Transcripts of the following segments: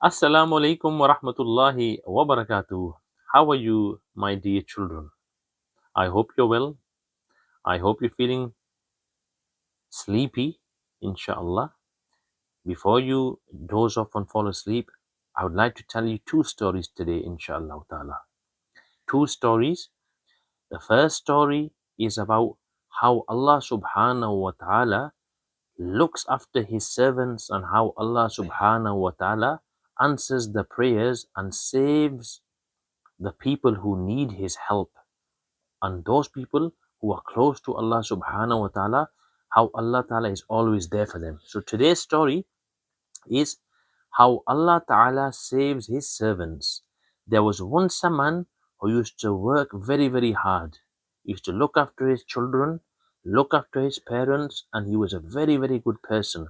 Assalamu alaikum wa rahmatullahi wa barakatuh. How are you, my dear children? I hope you're well. I hope you're feeling sleepy, inshallah. Before you doze off and fall asleep, I would like to tell you two stories today, inshallah ta'ala. Two stories. The first story is about how Allah subhanahu wa ta'ala looks after his servants and how Allah subhanahu wa ta'ala answers the prayers and saves the people who need his help, and those people who are close to Allah subhanahu wa ta'ala, how Allah ta'ala is always there for them. So today's story is how Allah ta'ala saves his servants. There was once a man who used to work very, very hard. He used to look after his children, look after his parents, and he was a very, very good person.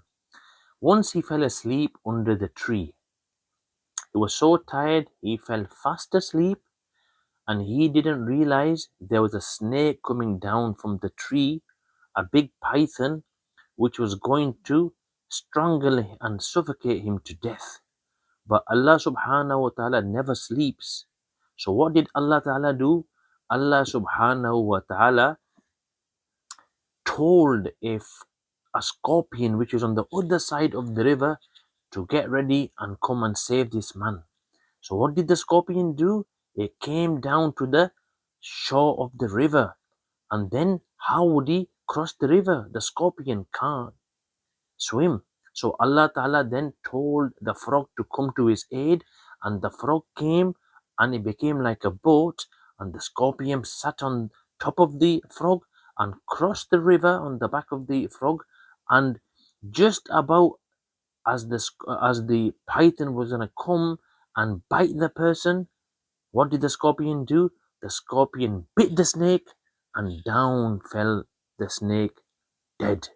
Once he fell asleep under the tree. He was so tired, he fell fast asleep, and he didn't realize there was a snake coming down from the tree, a big python, which was going to strangle and suffocate him to death. But Allah subhanahu wa ta'ala never sleeps. So what did Allah ta'ala do? Allah subhanahu wa ta'ala told a scorpion which was on the other side of the river to get ready and come and save this man. So what did the scorpion do? It came down to the shore of the river. And then how would he cross the river? The scorpion can't swim. So Allah Ta'ala then told the frog to come to his aid, and the frog came and it became like a boat, and the scorpion sat on top of the frog and crossed the river on the back of the frog, and just about as the python was gonna come and bite the person, what did the scorpion do? The scorpion bit the snake, and down fell the snake dead.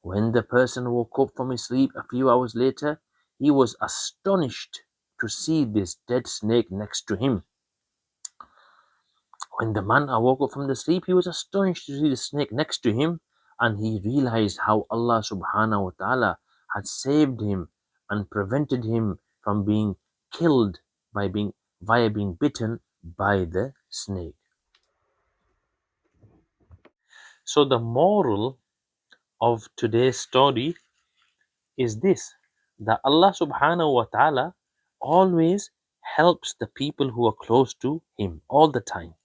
When the person woke up from his sleep a few hours later, he was astonished to see this dead snake next to him. When the man awoke up from the sleep, he was astonished to see the snake next to him, and he realized how Allah subhanahu wa ta'ala had saved him and prevented him from being killed via being bitten by the snake. So the moral of today's story is this, that Allah subhanahu wa ta'ala always helps the people who are close to him all the time.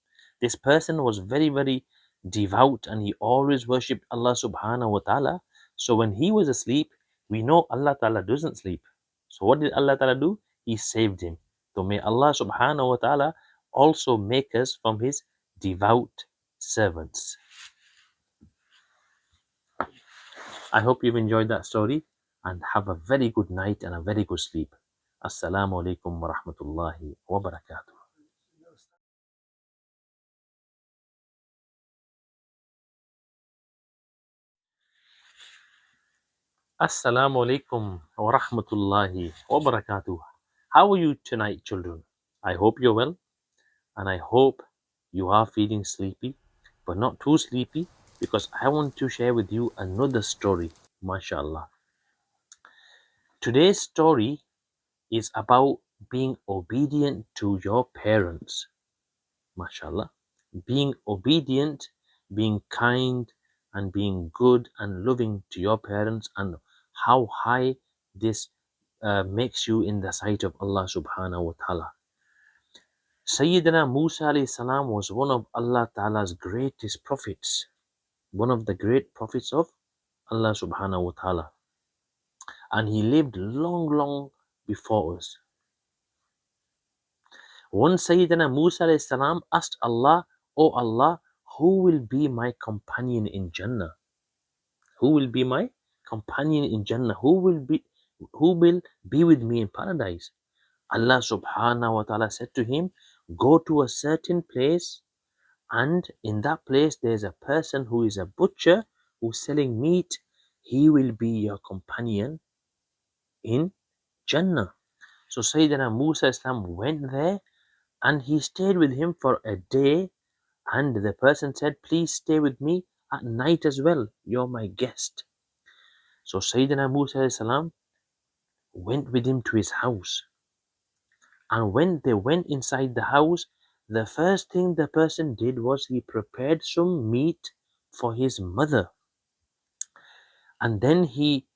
This person was very, very devout and he always worshipped Allah subhanahu wa ta'ala. So when he was asleep, we know Allah ta'ala doesn't sleep. So what did Allah ta'ala do? He saved him. So may Allah subhanahu wa ta'ala also make us from his devout servants. I hope you've enjoyed that story and have a very good night and a very good sleep. Assalamu alaikum wa rahmatullahi wa barakatuh. Assalamu alaikum wa rahmatullahi wa barakatuh. How are you tonight, children? I hope you're well, and I hope you are feeling sleepy, but not too sleepy, because I want to share with you another story, mashallah. Today's story is about being obedient to your parents, mashallah. Being obedient, being kind, and being good and loving to your parents, and how high this makes you in the sight of Allah subhanahu wa ta'ala. Sayyidina Musa alayhi salam was one of Allah ta'ala's greatest prophets, one of the great prophets of Allah subhanahu wa ta'ala, and he lived long, long before us. Once Sayyidina Musa alayhi salam asked Allah, "Oh Allah, who will be my companion in Jannah? Who will be my companion in Jannah? Who will be with me in paradise?" Allah subhanahu wa ta'ala said to him, "Go to a certain place, and in that place there's a person who is a butcher who's selling meat. He will be your companion in Jannah." So Sayyidina Musa Islam went there and he stayed with him for a day, and the person said, "Please stay with me at night as well. You're my guest." So Sayyidina Musa salam went with him to his house. And when they went inside the house, the first thing the person did was he prepared some meat for his mother. And then he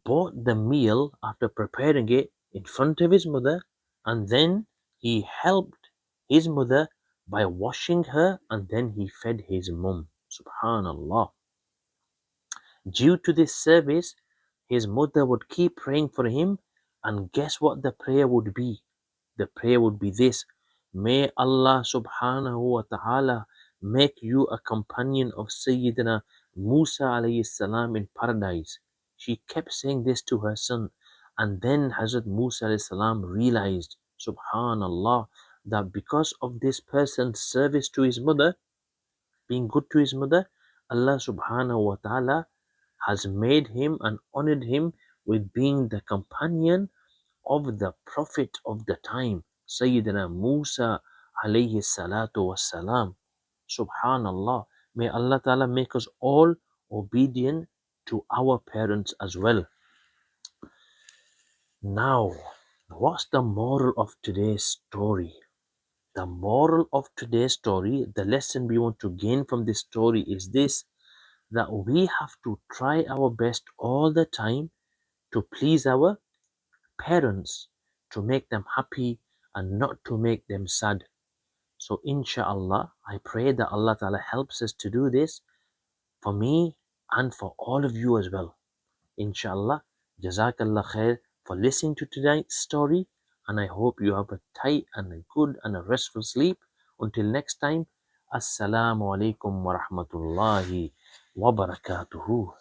bought the meal after preparing it in front of his mother. And then he helped his mother by washing her. And then he fed his mum. Subhanallah. Due to this service, his mother would keep praying for him. And guess what the prayer would be? The prayer would be this: May Allah subhanahu wa ta'ala make you a companion of Sayyidina Musa alayhi salam in paradise. She kept saying this to her son. And then Hazrat Musa alayhi salam realized, subhanallah, that because of this person's service to his mother, being good to his mother, Allah subhanahu wa ta'ala has made him and honored him with being the companion of the Prophet of the time, Sayyidina Musa alayhi salatu wassalam. Subhanallah. May Allah Ta'ala make us all obedient to our parents as well. Now, what's the moral of today's story? The moral of today's story, the lesson we want to gain from this story is this: that we have to try our best all the time to please our parents, to make them happy and not to make them sad. So inshallah, I pray that Allah Ta'ala helps us to do this for me and for all of you as well. Inshallah, Jazakallah khair for listening to tonight's story, and I hope you have a tight and a good and a restful sleep. Until next time, Assalamu alaikum wa rahmatullahi wa barakatuhu.